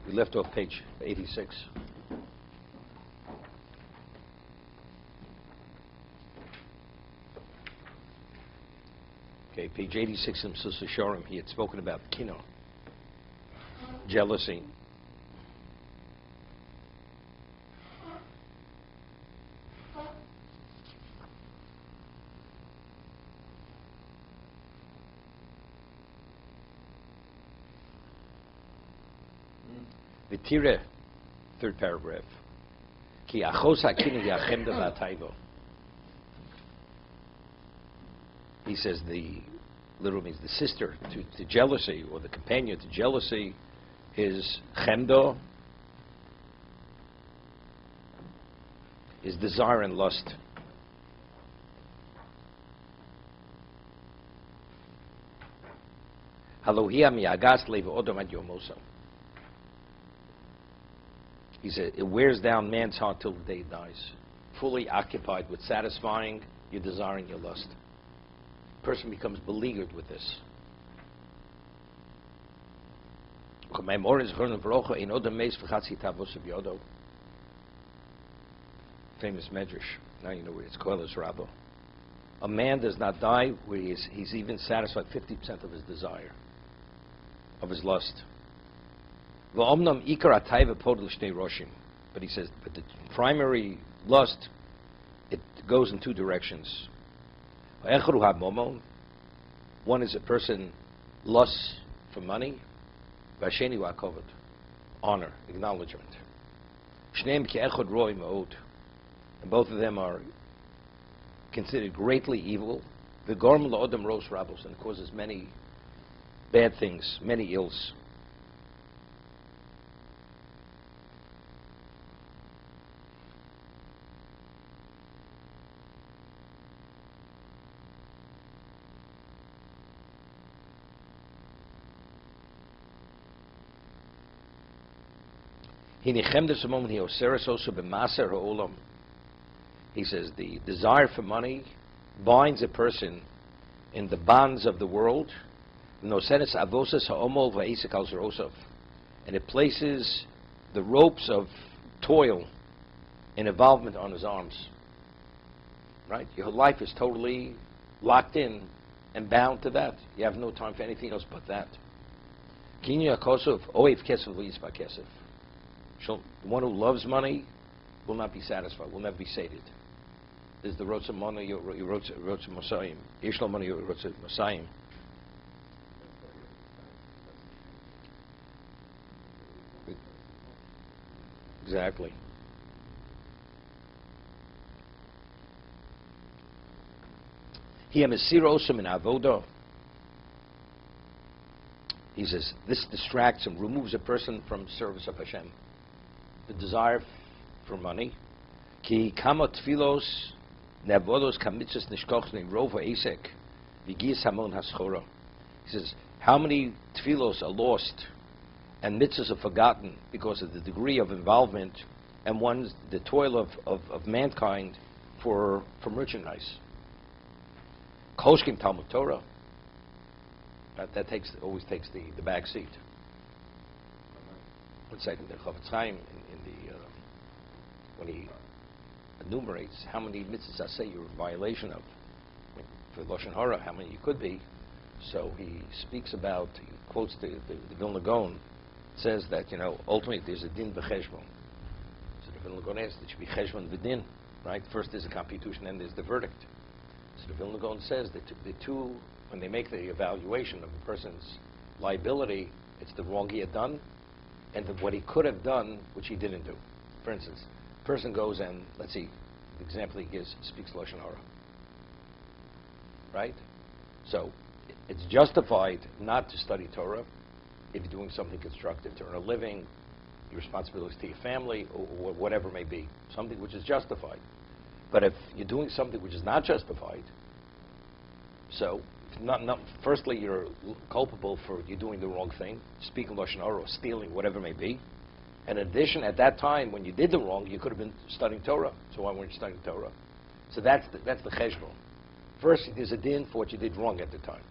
We left off page 86. Okay, page 86 in Mesillas Yesharim, he had spoken about kino, jealousy. V'tireh, third paragraph. Ki achos hakinu yachemda v'atayvo. He says the literal means the sister to jealousy, or the companion to jealousy, is chemdo, is desire and lust. Halohia mi'agas leva odom ad yomoso. He said, it wears down man's heart till the day he dies. Fully occupied with satisfying your desire and your lust. The person becomes beleaguered with this. Famous Midrash. Now you know what it's called as Rabbi. A man does not die where he's even satisfied 50% of his desire, of his lust. But he says, but the primary lust, it goes in two directions. One is a person lusts for money, honor, acknowledgement. And both of them are considered greatly evil. And it causes many bad things, many ills. He says the desire for money binds a person in the bonds of the world, and it places the ropes of toil and involvement on his arms. Right? Your life is totally locked in and bound to that. You have no time for anything else but that. The one who loves money will not be satisfied, will never be sated. There's the Rotza Money, Rotza Mosayim. Yeshlo Money, Rotza Mosayim. Exactly. He says this distracts and removes a person from service of Hashem. The desire for money. Ki kama tfilos nevodos kamitzos nishkoch ne'rova esek v'gis hamon haschora. He says, how many tfilos are lost and mitzvahs are forgotten because of the degree of involvement and the toil of mankind for merchandise. Koshkim Talmud Torah. That always takes the back seat. 1 second, the Chofetz Chaim when he enumerates how many mitzvahs say you're in violation of, for Lashon Hara, how many you could be. So he speaks about, he quotes the Vilna Gaon, says that ultimately there's a din b'cheshbon. So the Vilna Gaon asks, it should be cheshbon v'din, right? First there's a computation, then there's the verdict. So the Vilna Gaon says that the two, when they make the evaluation of a person's liability, it's the wrong he had done and what he could have done, which he didn't do. For instance, a person goes and, let's see, the example he gives, speaks Lashon Hara. Right? So, it's justified not to study Torah if you're doing something constructive to earn a living, your responsibilities to your family, or whatever it may be. Something which is justified. But if you're doing something which is not justified, so, firstly, you're culpable for you doing the wrong thing, speaking Lashon Hara or stealing, whatever it may be. And in addition, at that time, when you did the wrong, you could have been studying Torah. So why weren't you studying Torah? So that's the cheshbon. First, there's a din for what you did wrong at the time.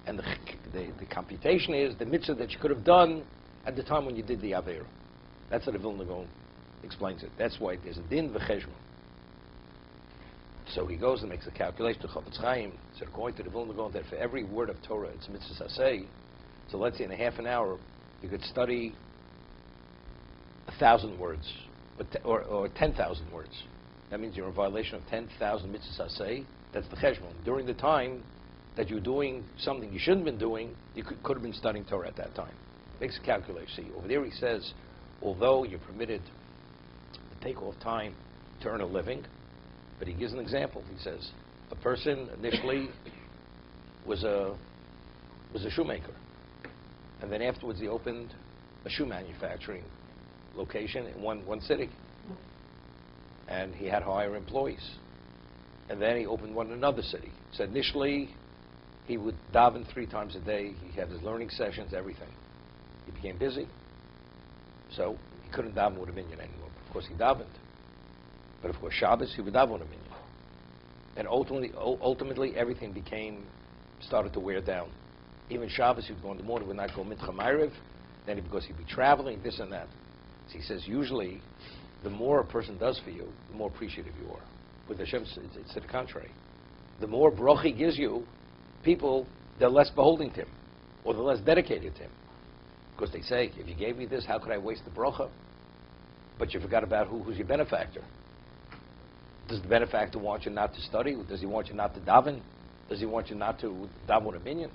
And the computation is the mitzvah that you could have done at the time when you did the Aveira. That's how the Vilna Gaon explains it. That's why there's a din v'cheshbon. So he goes and makes a calculation to Chofetz Chaim. So according to the Vilna Gaon, that for every word of Torah, it's mitzvah aseh. So let's say in a half an hour, you could study 1,000 words, or 10,000 words. That means you're in violation of 10,000 mitzvahs aseh. That's the cheshbon. During the time that you're doing something you shouldn't have been doing, you could have been studying Torah at that time. Makes a calculation. See, over there he says, although you're permitted to take off time to earn a living, but he gives an example. He says, a person initially was a shoemaker, and then afterwards he opened a shoe manufacturing location in one city, and he had to hire employees, and then he opened one in another city. So initially he would daven 3 times a day. He had his learning sessions, everything. He became busy, so he couldn't daven with a minyan anymore. Of course he davened, but of course Shabbos he would daven with a minyan, and ultimately everything started to wear down. Even Shabbos he'd go in the morning, would not go mincha ma'ariv, then because he'd be traveling, this and that. So he says usually the more a person does for you, the more appreciative you are. With Hashem, it's to the contrary. The more bracha he gives you, people, they're less beholding to him, or they're less dedicated to him. Because they say, if you gave me this, how could I waste the bracha? But you forgot about who's your benefactor. Does the benefactor want you not to study? Does he want you not to daven? Does he want you not to daven with a minyan?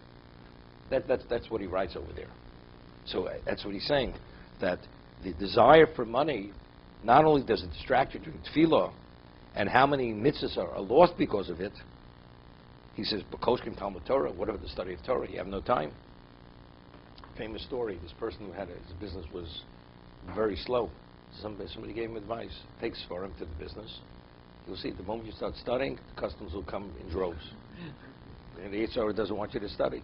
That's what he writes over there. So that's what he's saying, that the desire for money, not only does it distract you during tefillah, and how many mitzvahs are lost because of it. He says, B'koshkim Talmud Torah, whatever the study of Torah, you have no time. Famous story, this person who had his business was very slow. Somebody gave him advice. Take Sfarim to the business. You'll see, the moment you start studying, the customers will come in droves. And the Yitzhak doesn't want you to study.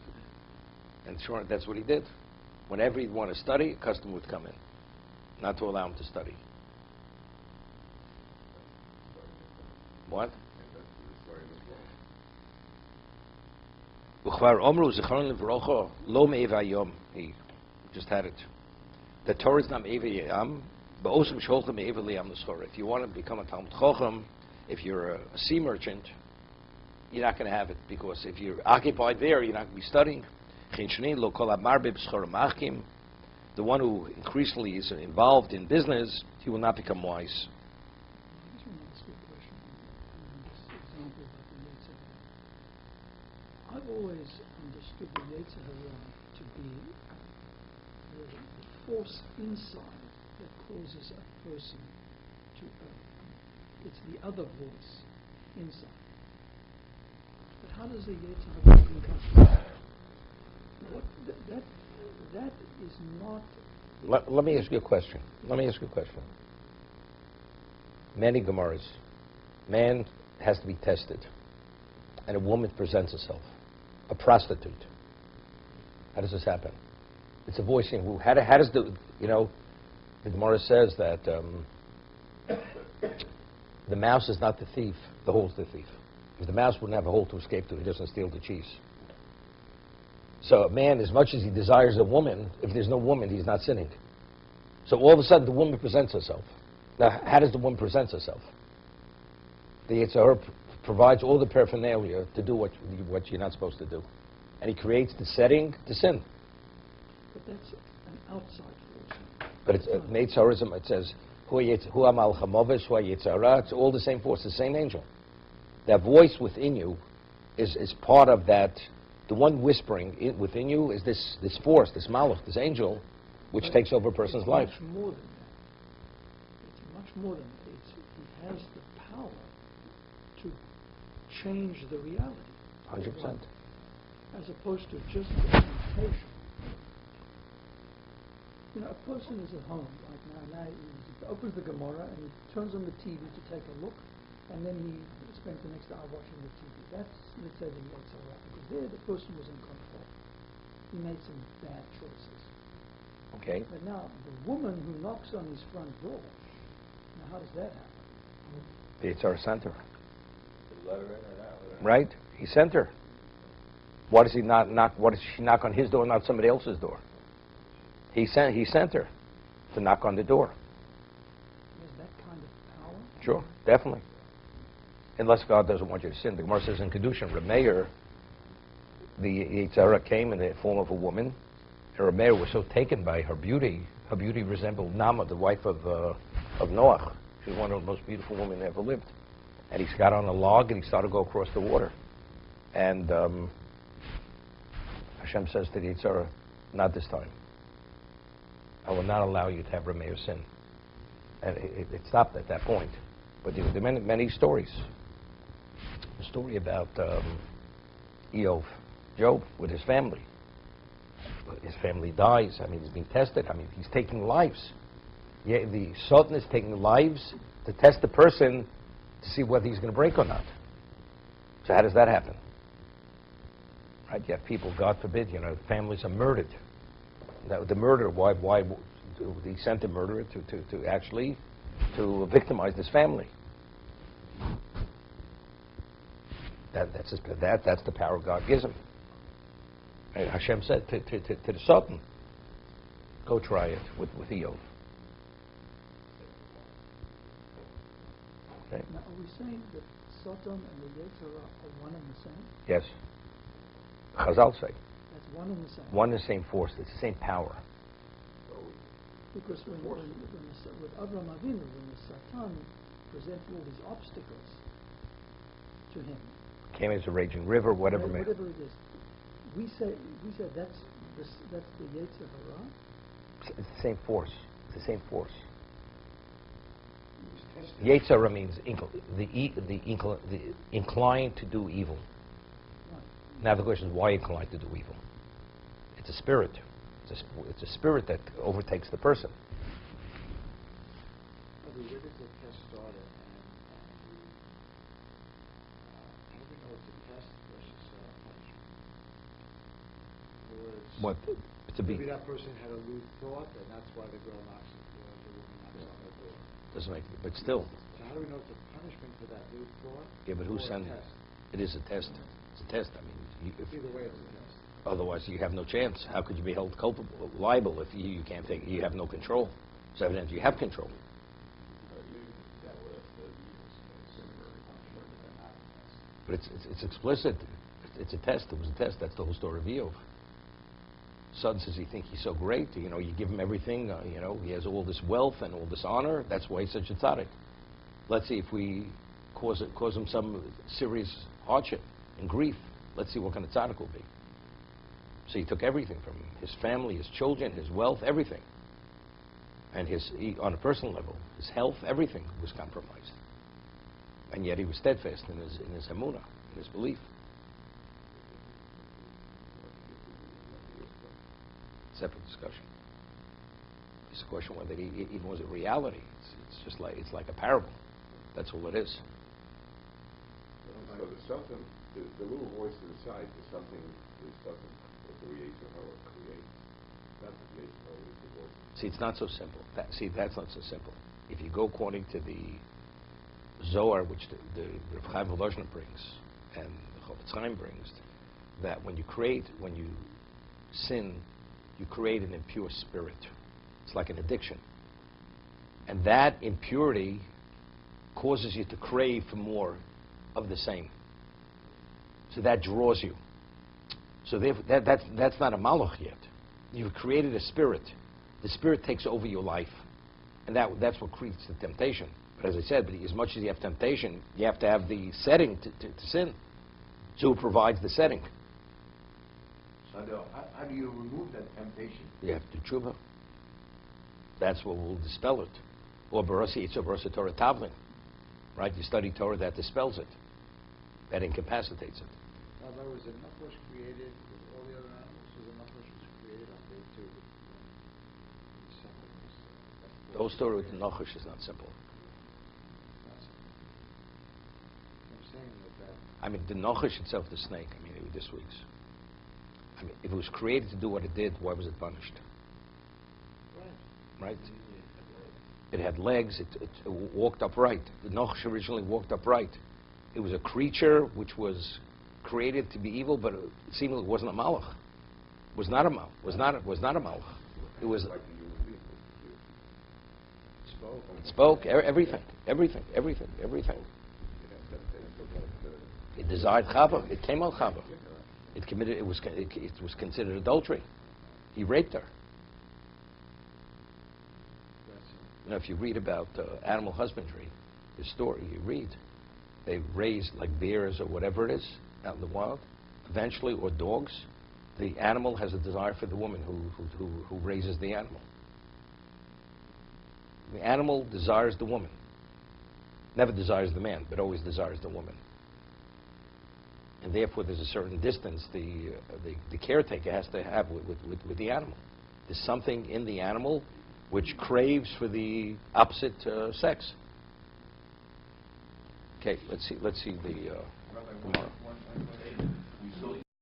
And sure, that's what he did. Whenever he'd want to study, a customer would come in, not to allow him to study. What? He just had it. The Torah is not me'eva yam. If you want to become a Talmud Chacham, if you're a sea merchant, you're not going to have it, because if you're occupied there, you're not going to be studying. The one who increasingly is involved in business, he will not become wise. I've always understood the Yetzer Hara to be the force inside that causes a person to err. It's the other voice inside. But how does the Yetzer Hara become? That is not... Let me ask you a question. Many Gemaras, man has to be tested, and a woman presents herself. A prostitute. How does this happen? It's a voice in who. How does the Gemara says that the mouse is not the thief, the hole's the thief. If the mouse wouldn't have a hole to escape to, he doesn't steal the cheese. So a man, as much as he desires a woman, if there's no woman, he's not sinning. So all of a sudden, the woman presents herself. Now, how does the woman present herself? The Yetzer Hara provides all the paraphernalia to do what you're not supposed to do. And he creates the setting to sin. But that's an outside force. But it's Yetzer Hara, it says, Hu amal chamoves, hu Yetzer Hara. It's all the same force, the same angel. That voice within you is part of that. The one whispering within you is this force, this malach, this angel, which takes over a person's life. It's much more than that. It's much more than that. He has the power to change the reality. 100%. As opposed to just the temptation. A person is at home right now. He opens the Gemara and he turns on the TV to take a look, and then he spends the next hour watching the TV. That's, let's say, the Yetzer Hara, because there the person was in control. He made some bad choices. Okay. But now, the woman who knocks on his front door, now how does that happen? The Yetzer Hara sent her. Right? He sent her. Why does he not knock? Why does she knock on his door, not somebody else's door? He sent her to knock on the door. He has that kind of power? Sure, definitely. Unless God doesn't want you to sin. The Gemara says in Kedushin, Rameir, the Yetzer Hara came in the form of a woman, and Rameir was so taken by her beauty resembled Nama, the wife of Noach. She was one of the most beautiful women that ever lived. And he got on a log and he started to go across the water. And Hashem says to the Yetzer Hara, not this time. I will not allow you to have Rameir sin. And it stopped at that point. But there are many stories. The story about Job with his family. His family dies. I mean, he's being tested. I mean, he's taking lives. Yeah, the Sultan is taking lives to test the person to see whether he's going to break or not. So how does that happen? Right? You have people, God forbid, families are murdered. The murderer, why he sent the murderer to actually victimize this family? That's the power God gives him. And Hashem said to the Sultan, go try it with Eov. Okay. Now, are we saying that Satan and the Yetzer Hara are one and the same? Yes. Chazal say. That's one and the same. One and the same force. It's the same power. Because with Abraham Avinu, when the Satan presented all these obstacles to him, Came as a raging river, whatever. Whatever it is, we say that's the Yetzer Hara. It's the same force. It's the same force. Yetzer Hara means the inclined to do evil. Right. Now the question is, why inclined to do evil? It's a spirit. It's a spirit that overtakes the person. Where did the test start at? How do we know it's a test versus punishment? What to be? Maybe that person had a lewd thought, and that's why the girl knocks the woman knocks on the door. Doesn't make. But still. So how do we know it's a punishment for that lewd thought? Yeah, but who's sending it? It is a test. It's a test. I mean, Either way, it's a test. Otherwise, you have no chance. How could you be held liable if you can't take? You have no control. So evidently, you have control. But it's explicit. It's a test. It was a test. That's the whole story of Eov. Son says he thinks he's so great. You give him everything. He has all this wealth and all this honor. That's why he's such a tzaddik. Let's see if we cause him some serious hardship and grief. Let's see what kind of tzaddik will be. So he took everything from his family, his children, his wealth, everything. And on a personal level, his health, everything was compromised. And yet he was steadfast in his emunah, in his belief. Separate discussion. It's a question whether it even was a reality. It's like a parable. That's all it is. So there's something, the little voice to the side, there's something that the Yetzer Hara creates. Not the Yetzer Hara, it's the voice. See, it's not so simple. That's not so simple. If you go according to the Zohar, which the Rav Chaim Volozhin brings, and the Chofetz Chaim brings, that when you sin, you create an impure spirit. It's like an addiction. And that impurity causes you to crave for more of the same. So that draws you. So that's not a malach yet. You've created a spirit. The spirit takes over your life. And that's what creates the temptation. But as I said, as much as you have temptation, you have to have the setting to sin. So who provides the setting? So how do you remove that temptation? You have to tshuva. That's what will dispel it. Or barasi Torah tavlin. Right? You study Torah, that dispels it. That incapacitates it. Now, there was a nefesh created with all the other animals. So the nefesh was created on day 2. Those story with the nachash is not simple. I'm saying that. I mean, the nachash itself, the snake. I mean, this week's. I mean, if it was created to do what it did, why was it punished? Right? It had legs. It walked upright. The nachash originally walked upright. It was a creature which was created to be evil, but it seemingly wasn't a malach. Was not a malach. Was not a malach. It was like a human being. it spoke everything. It desired Chava. It came on Chava. It committed. It was considered adultery. He raped her. You know, if you read about animal husbandry, the story you read, they raise like bears or whatever it is out in the wild. Eventually, or dogs, the animal has a desire for the woman who raises the animal. The animal desires the woman. Never desires the man, but always desires the woman. And therefore, there's a certain distance the caretaker has to have with the animal. There's something in the animal which craves for the opposite sex. Okay, let's see the tomorrow.